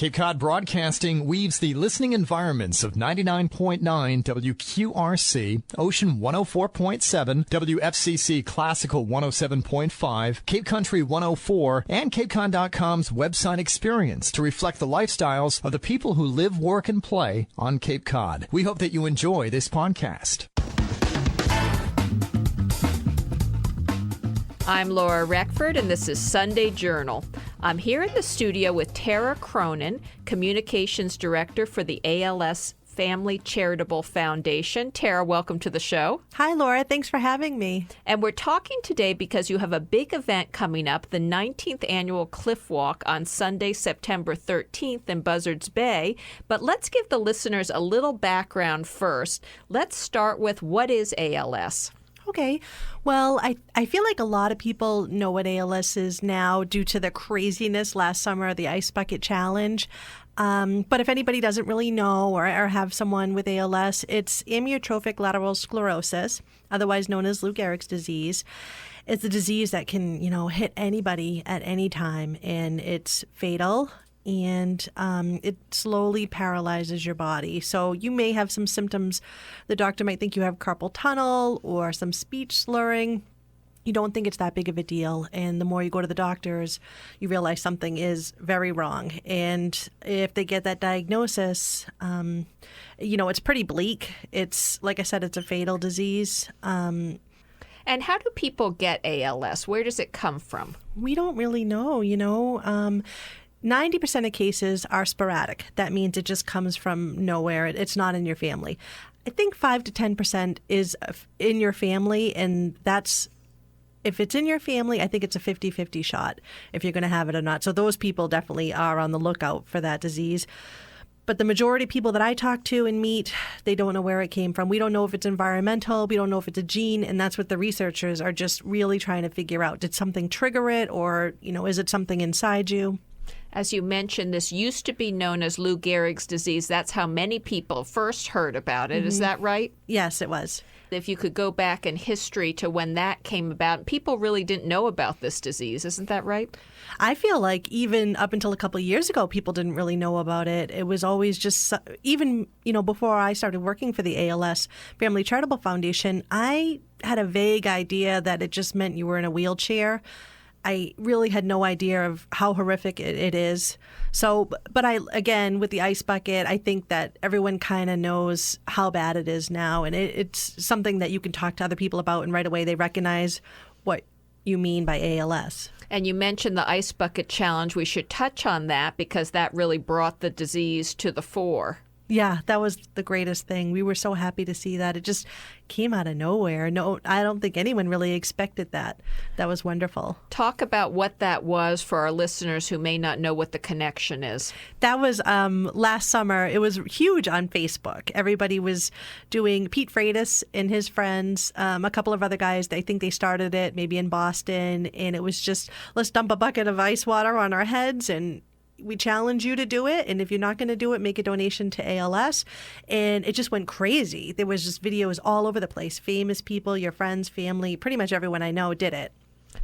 Cape Cod Broadcasting weaves the listening environments of 99.9 WQRC, Ocean 104.7, WFCC Classical 107.5, Cape Country 104, and CapeCod.com's website experience to reflect the lifestyles of the people who live, work, and play on Cape Cod. We hope that you enjoy this podcast. I'm Laura Reckford, and this is Sunday Journal. I'm here in the studio with Tara Cronin, Communications Director for the ALS Family Charitable Foundation. Tara, welcome to the show. Hi, Laura. Thanks for having me. And we're talking today because you have a big event coming up, the 19th Annual Cliff Walk on Sunday, September 13th in Buzzards Bay. But let's give the listeners a little background first. Let's start with what is ALS? Okay. Well, I feel like a lot of people know what ALS is now due to the craziness last summer, the Ice Bucket Challenge. But if anybody doesn't really know or have someone with ALS, it's amyotrophic lateral sclerosis, otherwise known as Lou Gehrig's disease. It's a disease that can, hit anybody at any time, and it's fatal. And it slowly paralyzes your body. So you may have some symptoms. The doctor might think you have carpal tunnel or some speech slurring. You don't think it's that big of a deal. And the more you go to the doctors, you realize something is very wrong. And if they get that diagnosis, it's pretty bleak. It's, like I said, it's a fatal disease. And how do people get ALS? Where does it come from? We don't really know, 90% of cases are sporadic. That means it just comes from nowhere. It's not in your family. I think 5 to 10% is in your family, and if it's in your family, I think it's a 50-50 shot if you're going to have it or not. So those people definitely are on the lookout for that disease. But the majority of people that I talk to and meet, they don't know where it came from. We don't know if it's environmental. We don't know if it's a gene. And that's what the researchers are just really trying to figure out. Did something trigger it, or, is it something inside you? As you mentioned, this used to be known as Lou Gehrig's disease. That's how many people first heard about it. Mm-hmm. Is that right? Yes, it was. If you could go back in history to when that came about, people really didn't know about this disease. Isn't that right? I feel like even up until a couple of years ago, people didn't really know about it. It was always just, even, before I started working for the ALS Family Charitable Foundation, I had a vague idea that it just meant you were in a wheelchair. I really had no idea of how horrific it is. So, but again, with the ice bucket, I think that everyone kind of knows how bad it is now. And it's something that you can talk to other people about, and right away they recognize what you mean by ALS. And you mentioned the Ice Bucket Challenge. We should touch on that because that really brought the disease to the fore. Yeah, that was the greatest thing. We were so happy to see that. It just came out of nowhere. No, I don't think anyone really expected that. That was wonderful. Talk about what that was for our listeners who may not know what the connection is. That was last summer. It was huge on Facebook. Everybody was doing, Pete Freitas and his friends, a couple of other guys, I think they started it maybe in Boston. And it was just, let's dump a bucket of ice water on our heads and we challenge you to do it. And if you're not going to do it, make a donation to ALS. And it just went crazy. There was just videos all over the place. Famous people, your friends, family, pretty much everyone I know did it.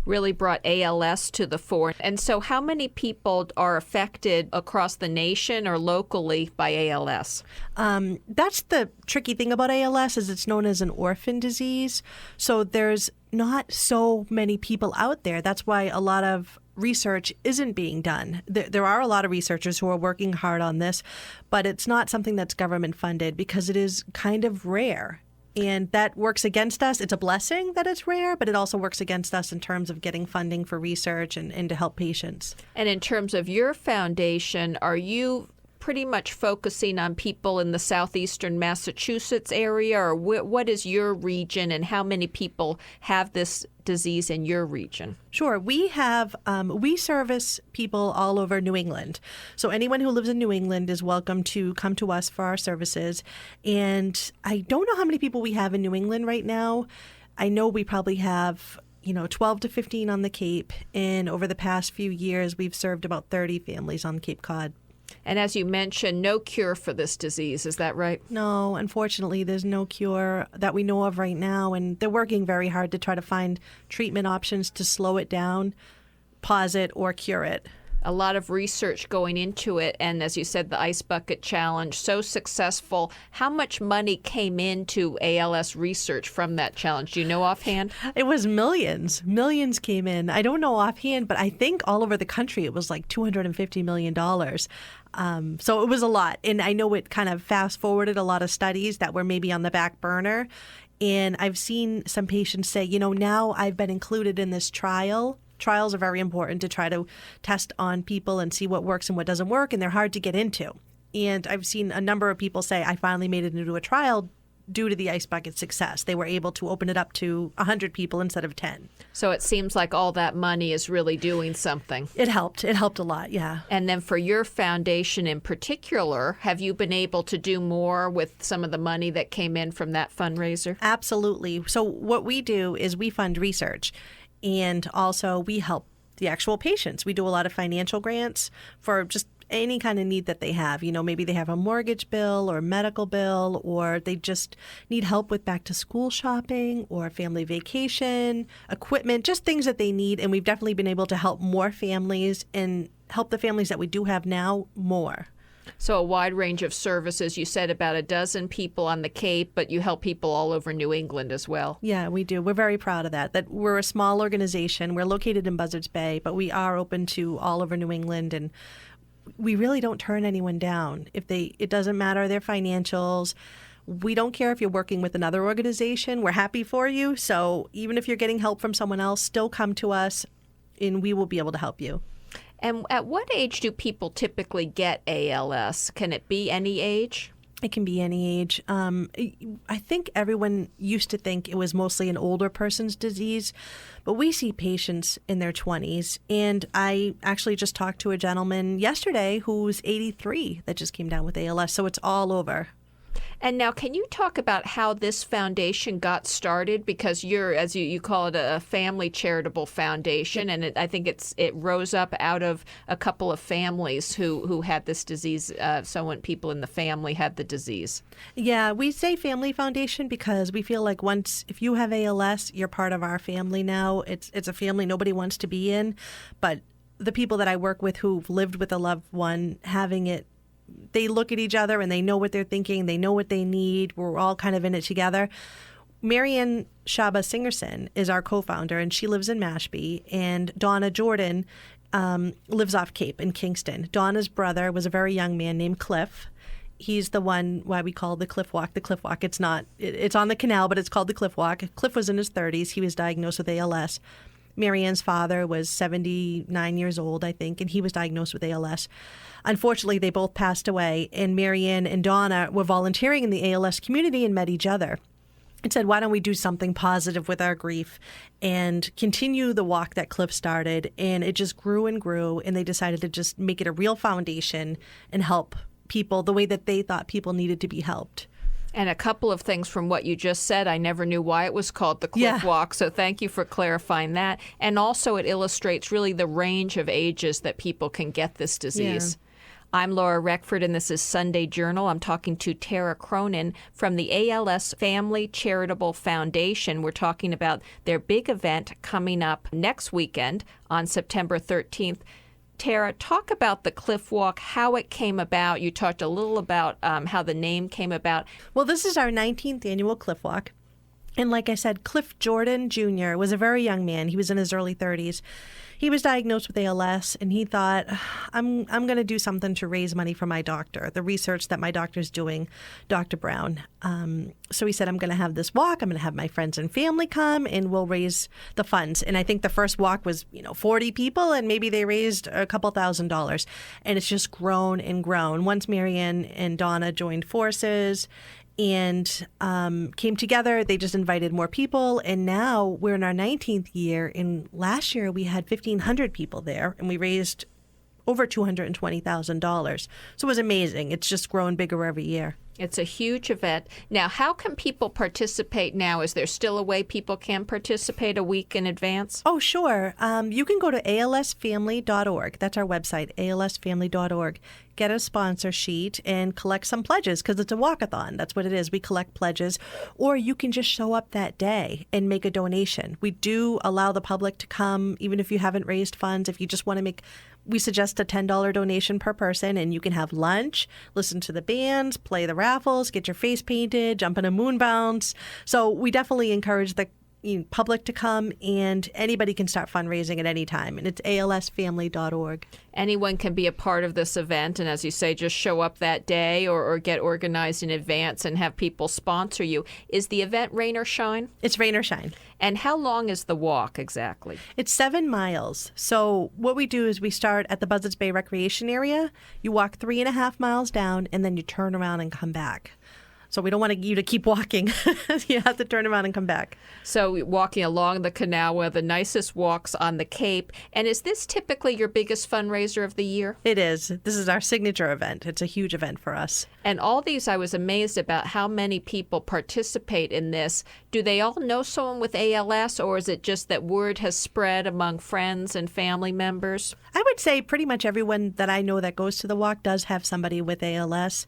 Really brought ALS to the fore. And so how many people are affected across the nation or locally by ALS? That's the tricky thing about ALS is it's known as an orphan disease. So there's not so many people out there. That's why a lot of research isn't being done. There are a lot of researchers who are working hard on this, but it's not something that's government funded because it is kind of rare. And that works against us. It's a blessing that it's rare, but it also works against us in terms of getting funding for research and to help patients. And in terms of your foundation, are you pretty much focusing on people in the southeastern Massachusetts area, or what is your region and how many people have this disease in your region? Sure. We have, we service people all over New England. So anyone who lives in New England is welcome to come to us for our services. And I don't know how many people we have in New England right now. I know we probably have 12 to 15 on the Cape. And over the past few years, we've served about 30 families on Cape Cod. And as you mentioned, no cure for this disease. Is that right? No, unfortunately, there's no cure that we know of right now. And they're working very hard to try to find treatment options to slow it down, pause it, or cure it. A lot of research going into it, and as you said, the Ice Bucket Challenge, so successful. How much money came into ALS Research from that challenge? Do you know offhand? It was millions. Millions came in. I don't know offhand, but I think all over the country it was like $250 million. So it was a lot. And I know it kind of fast forwarded a lot of studies that were maybe on the back burner. And I've seen some patients say, now I've been included in this trial. Trials are very important to try to test on people and see what works and what doesn't work, and they're hard to get into. And I've seen a number of people say, I finally made it into a trial due to the Ice Bucket success. They were able to open it up to 100 people instead of 10. So it seems like all that money is really doing something. It helped. It helped a lot, yeah. And then for your foundation in particular, have you been able to do more with some of the money that came in from that fundraiser? Absolutely. So what we do is we fund research. And also we help the actual patients. We do a lot of financial grants for just any kind of need that they have. Maybe they have a mortgage bill or medical bill, or they just need help with back to school shopping or family vacation, equipment, just things that they need. And we've definitely been able to help more families and help the families that we do have now more. So a wide range of services. You said about a dozen people on the Cape, but you help people all over New England as well. Yeah, we do. We're very proud of that we're a small organization. We're located in Buzzards Bay, but we are open to all over New England, and we really don't turn anyone down. It doesn't matter their financials. We don't care if you're working with another organization. We're happy for you. So even if you're getting help from someone else, still come to us, and we will be able to help you. And at what age do people typically get ALS? Can it be any age? It can be any age. I think everyone used to think it was mostly an older person's disease, but we see patients in their 20s. And I actually just talked to a gentleman yesterday who's 83 that just came down with ALS, so it's all over. And now, can you talk about how this foundation got started? Because you're, as you call it, a family charitable foundation, and I think it rose up out of a couple of families who had this disease. When people in the family had the disease. Yeah, we say family foundation because we feel like if you have ALS, you're part of our family now. It's a family nobody wants to be in, but the people that I work with who've lived with a loved one having it, they look at each other and they know what they're thinking. They know what they need. We're all kind of in it together. Marianne Shaba Singerson is our co-founder, and she lives in Mashpee. And Donna Jordan lives off Cape in Kingston. Donna's brother was a very young man named Cliff. He's the one why we call the Cliff Walk the Cliff Walk. It's on the canal, but it's called the Cliff Walk. Cliff was in his 30s. He was diagnosed with ALS. Marianne's father was 79 years old, I think, and he was diagnosed with ALS. Unfortunately, they both passed away, and Marianne and Donna were volunteering in the ALS community and met each other and said, why don't we do something positive with our grief and continue the walk that Cliff started? And it just grew and grew, and they decided to just make it a real foundation and help people the way that they thought people needed to be helped. And a couple of things from what you just said, I never knew why it was called the Cliff Walk, so thank you for clarifying that. And also it illustrates really the range of ages that people can get this disease. Yeah. I'm Laura Reckford, and this is Sunday Journal. I'm talking to Tara Cronin from the ALS Family Charitable Foundation. We're talking about their big event coming up next weekend on September 13th. Tara, talk about the Cliff Walk, how it came about. You talked a little about how the name came about. Well, this is our 19th annual Cliff Walk. And like I said, Cliff Jordan Jr. was a very young man. He was in his early 30s. He was diagnosed with ALS, and he thought, I'm going to do something to raise money for my doctor, the research that my doctor's doing, Dr. Brown. So he said, I'm going to have this walk. I'm going to have my friends and family come, and we'll raise the funds. And I think the first walk was, 40 people, and maybe they raised a couple $1,000s. And it's just grown and grown. Once Marianne and Donna joined forces and came together, they just invited more people. And now we're in our 19th year. And last year we had 1,500 people there, and we raised over $220,000. So it was amazing. It's just grown bigger every year. It's a huge event. Now, how can people participate now? Is there still a way people can participate a week in advance? Oh, sure. You can go to alsfamily.org. That's our website, alsfamily.org. Get a sponsor sheet and collect some pledges, because it's a walkathon. That's what it is. We collect pledges. Or you can just show up that day and make a donation. We do allow the public to come, even if you haven't raised funds. If you just want to make We suggest a $10 donation per person, and you can have lunch, listen to the bands, play the raffles, get your face painted, jump in a moon bounce. So we definitely encourage the public to come, and anybody can start fundraising at any time. And it's alsfamily.org. Anyone can be a part of this event, and as you say, just show up that day or get organized in advance and have people sponsor you. Is the event rain or shine? It's rain or shine. And how long is the walk exactly? It's 7 miles. So what we do is we start at the Buzzards Bay Recreation Area. You walk 3.5 miles down, and then you turn around and come back. So we don't want you to keep walking. You have to turn around and come back. So walking along the canal, one of the nicest walks on the Cape. And is this typically your biggest fundraiser of the year? It is. This is our signature event. It's a huge event for us. And all these, I was amazed about how many people participate in this. Do they all know someone with ALS, or is it just that word has spread among friends and family members? I would say pretty much everyone that I know that goes to the walk does have somebody with ALS.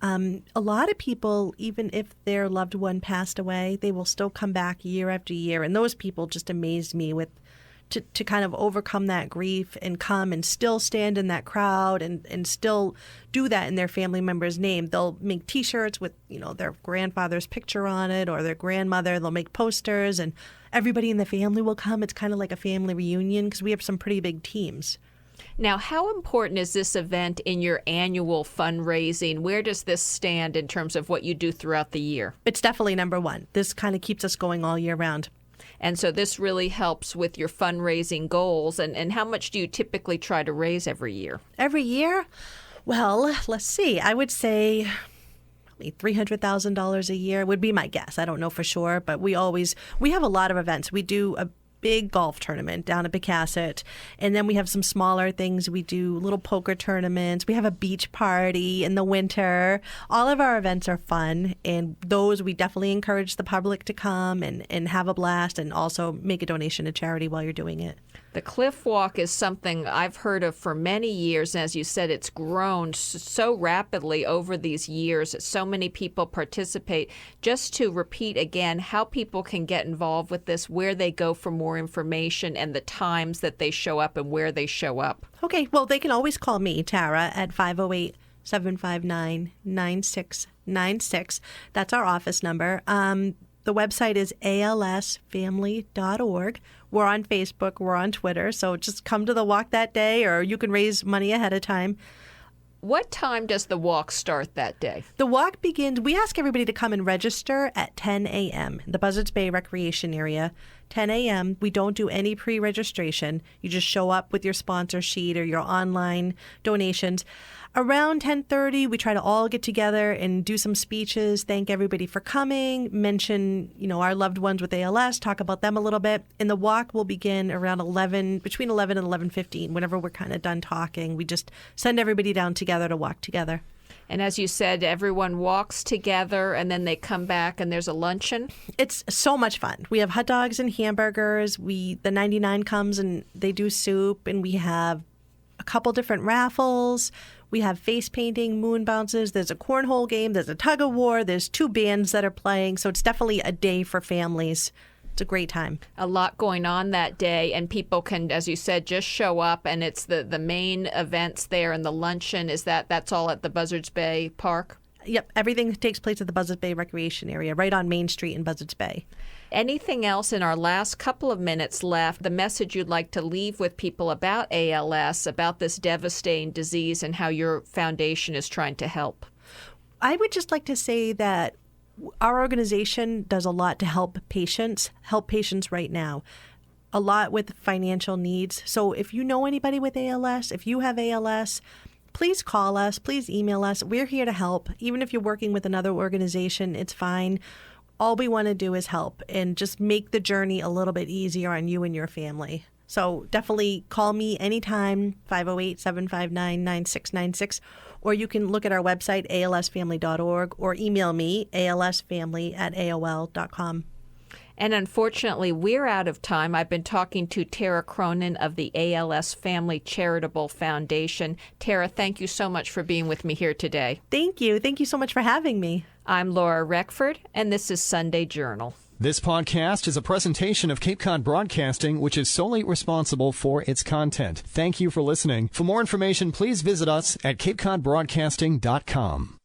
A lot of people, even if their loved one passed away, they will still come back year after year. And those people just amazed me to kind of overcome that grief and come and still stand in that crowd and still do that in their family member's name. They'll make T-shirts with, their grandfather's picture on it or their grandmother. They'll make posters, and everybody in the family will come. It's kind of like a family reunion because we have some pretty big teams. Now, how important is this event in your annual fundraising? Where does this stand in terms of what you do throughout the year? It's definitely number one. This kind of keeps us going all year round. And so this really helps with your fundraising goals. And how much do you typically try to raise every year? Every year? Well, let's see. I would say $300,000 a year would be my guess. I don't know for sure, but we have a lot of events. We do a big golf tournament down at Pecasset, and then we have some smaller things. We do little poker tournaments. We have a beach party in the winter. All of our events are fun, and those we definitely encourage the public to come and have a blast, and also make a donation to charity while you're doing it. The Cliff Walk is something I've heard of for many years. And as you said, it's grown so rapidly over these years. So many people participate. Just to repeat again, how people can get involved with this, where they go for more information, and the times that they show up and where they show up. Okay, well, they can always call me, Tara, at 508-759-9696. That's our office number. The website is alsfamily.org. We're on Facebook. We're on Twitter. So just come to the walk that day, or you can raise money ahead of time. What time does the walk start that day? The walk begins, we ask everybody to come and register at 10 a.m. The Buzzards Bay Recreation Area, 10 a.m. We don't do any pre-registration. You just show up with your sponsor sheet or your online donations. Around 10:30, we try to all get together and do some speeches, thank everybody for coming, mention, our loved ones with ALS, talk about them a little bit. And the walk will begin around between 11 and 11:15. Whenever we're kind of done talking, we just send everybody down together to walk together. And as you said, everyone walks together and then they come back and there's a luncheon. It's so much fun. We have hot dogs and hamburgers. The 99 comes and they do soup, and we have a couple different raffles. We have face painting, moon bounces. There's a cornhole game. There's a tug of war. There's 2 bands that are playing. So it's definitely a day for families. It's a great time. A lot going on that day, and people can, as you said, just show up, and it's the main events there, and the luncheon, that's all at the Buzzards Bay Park? Yep, everything takes place at the Buzzards Bay Recreation Area, right on Main Street in Buzzards Bay. Anything else in our last couple of minutes left, the message you'd like to leave with people about ALS, about this devastating disease, and how your foundation is trying to help? I would just like to say that our organization does a lot to help patients right now, a lot with financial needs. So if you know anybody with ALS, if you have ALS, please call us, please email us. We're here to help. Even if you're working with another organization, it's fine. All we want to do is help and just make the journey a little bit easier on you and your family. So definitely call me anytime, 508-759-9696, or you can look at our website, alsfamily.org, or email me, alsfamily@aol.com. And unfortunately, we're out of time. I've been talking to Tara Cronin of the ALS Family Charitable Foundation. Tara, thank you so much for being with me here today. Thank you. Thank you so much for having me. I'm Laura Reckford, and this is Sunday Journal. This podcast is a presentation of Cape Cod Broadcasting, which is solely responsible for its content. Thank you for listening. For more information, please visit us at capecodbroadcasting.com.